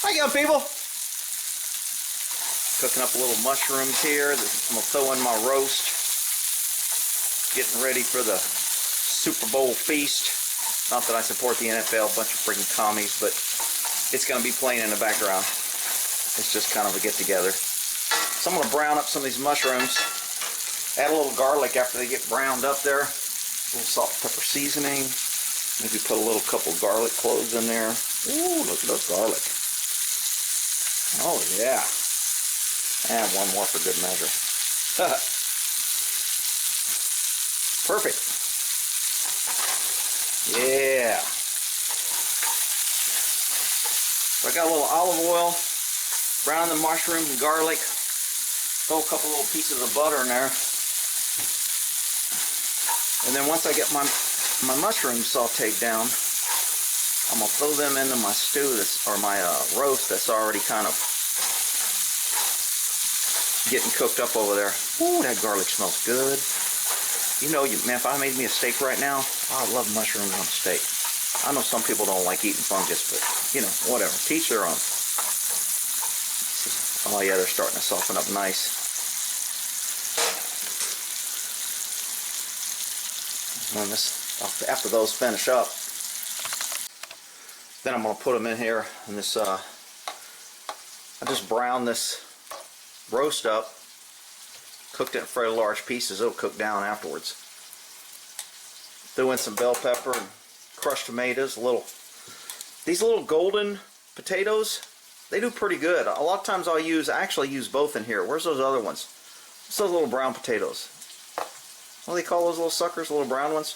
Hi young people! Cooking up a little mushrooms here. I'm going to throw in my roast. Getting ready for the Super Bowl feast. Not that I support the NFL, bunch of freaking commies, but it's going to be playing in the background. It's just kind of a get together. So I'm going to brown up some of these mushrooms. Add a little garlic after they get browned up there. A little salt and pepper seasoning. Maybe put a little couple garlic cloves in there. Ooh, look at those garlic. Oh yeah. And one more for good measure. Perfect. Yeah. So I got a little olive oil, brown the mushrooms and garlic. Throw a couple little pieces of butter in there. And then once I get my mushrooms sauteed down, I'm going to throw them into my stew, or my roast that's already kind of getting cooked up over there. Ooh, that garlic smells good. You know, man, if I made me a steak right now, I love mushrooms on a steak. I know some people don't like eating fungus, but, you know, whatever. Teach their own. Oh, yeah, they're starting to soften up nice. And after those finish up, then I'm going to put them in here. And this, I just browned this roast up, cooked it in fairly large pieces. It'll cook down afterwards. Threw in some bell pepper and crushed tomatoes. These little golden potatoes, they do pretty good. A lot of times I actually use both in here. Where's those other ones? What's those little brown potatoes? What do they call those little suckers, little brown ones?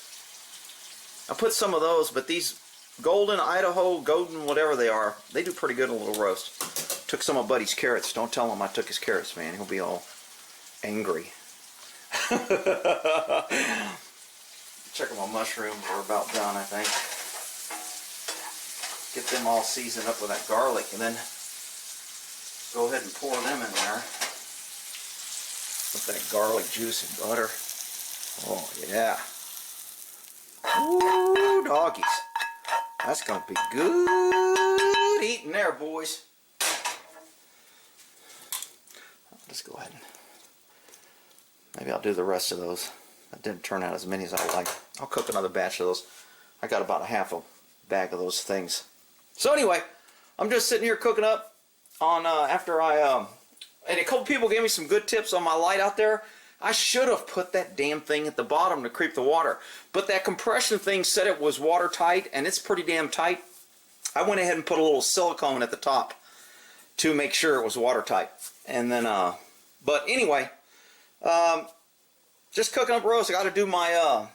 I put some of those, but these golden, Idaho, golden, whatever they are, they do pretty good in a little roast. Took some of Buddy's carrots. Don't tell him I took his carrots, man. He'll be all angry. Checking my mushrooms. We're about done, I think. Get them all seasoned up with that garlic, and then go ahead and pour them in there with that garlic juice and butter. Oh, yeah. Ooh, doggies. That's going to be good eating there, boys. I'll just go ahead and maybe I'll do the rest of those. That didn't turn out as many as I would like. I'll cook another batch of those. I got about a half a bag of those things. So anyway, I'm just sitting here cooking up on after I and a couple people gave me some good tips on my light out there. I should have put that damn thing at the bottom to creep the water. But that compression thing said it was watertight, and it's pretty damn tight. I went ahead and put a little silicone at the top to make sure it was watertight. And then, but anyway, just cooking up roast. I got to do my, I'll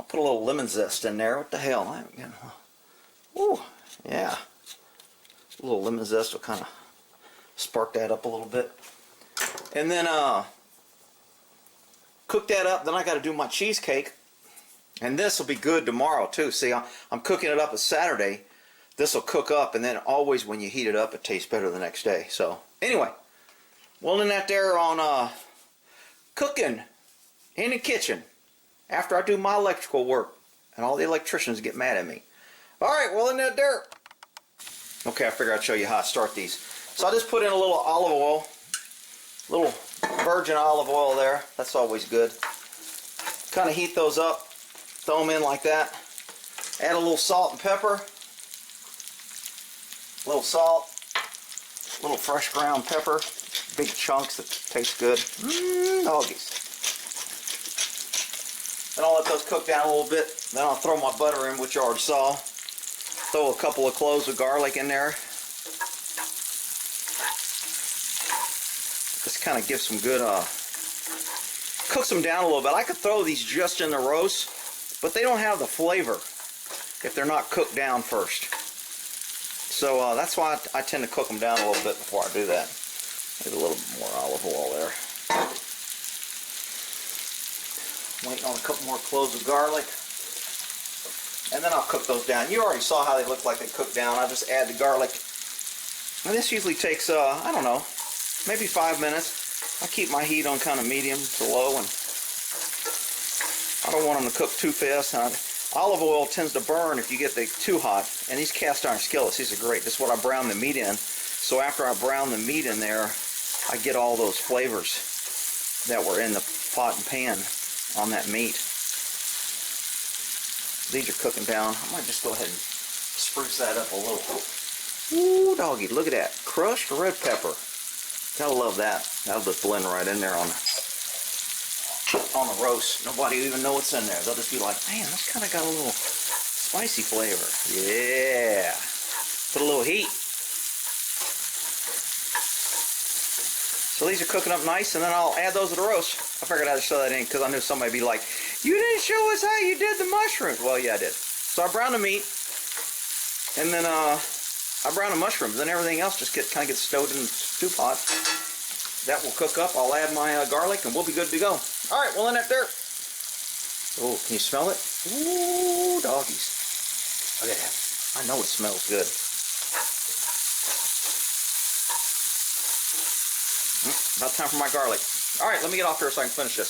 put a little lemon zest in there. What the hell? Ooh, yeah. A little lemon zest will kind of spark that up a little bit. And then, cook that up. Then I got to do my cheesecake, and this will be good tomorrow too. See, I'm cooking it up a Saturday. This will cook up, and then always when you heat it up, it tastes better the next day. So anyway, well, in that there on cooking in the kitchen after I do my electrical work, and all the electricians get mad at me. All right, well, in that there. Okay, I figured I'd show you how to start these. So I just put in a little olive oil, little virgin olive oil there. That's always good. Kind of heat those up, throw them in like that. Add a little salt and pepper, a little salt, a little fresh ground pepper, big chunks that taste good. Doggies. Then I'll let those cook down a little bit. Then I'll throw my butter in, which you already saw. Throw a couple of cloves of garlic in there. Just kind of give some good, cooks them down a little bit. I could throw these just in the roast, but they don't have the flavor if they're not cooked down first. So that's why I tend to cook them down a little bit before I do that. Maybe a little bit more olive oil there. Waiting on a couple more cloves of garlic. And then I'll cook those down. You already saw how they look like they cook down. I just add the garlic. And this usually takes, I don't know, maybe 5 minutes. I keep my heat on kind of medium to low, and I don't want them to cook too fast. Olive oil tends to burn if you get the too hot, and these cast iron skillets, these are great. This is what I brown the meat in. So after I brown the meat in there, I get all those flavors that were in the pot and pan on that meat. These are cooking down. I might just go ahead and spruce that up a little. Ooh, doggy, look at that. Crushed red pepper. Gotta love that. That'll just blend right in there on the roast. Nobody will even know what's in there. They'll just be like, man, that's kind of got a little spicy flavor. Yeah. Put a little heat. So these are cooking up nice, and then I'll add those to the roast. I figured I'd show that in because I knew somebody would be like, you didn't show us how you did the mushrooms. Well, yeah, I did. So I browned the meat, and then I brown the mushrooms, then everything else just kind of gets stowed in the stew pot. That will cook up. I'll add my garlic, and we'll be good to go. All right, well, in that there. Oh, can you smell it? Ooh, doggies. Look at that. I know it smells good. About time for my garlic. All right, let me get off here so I can finish this.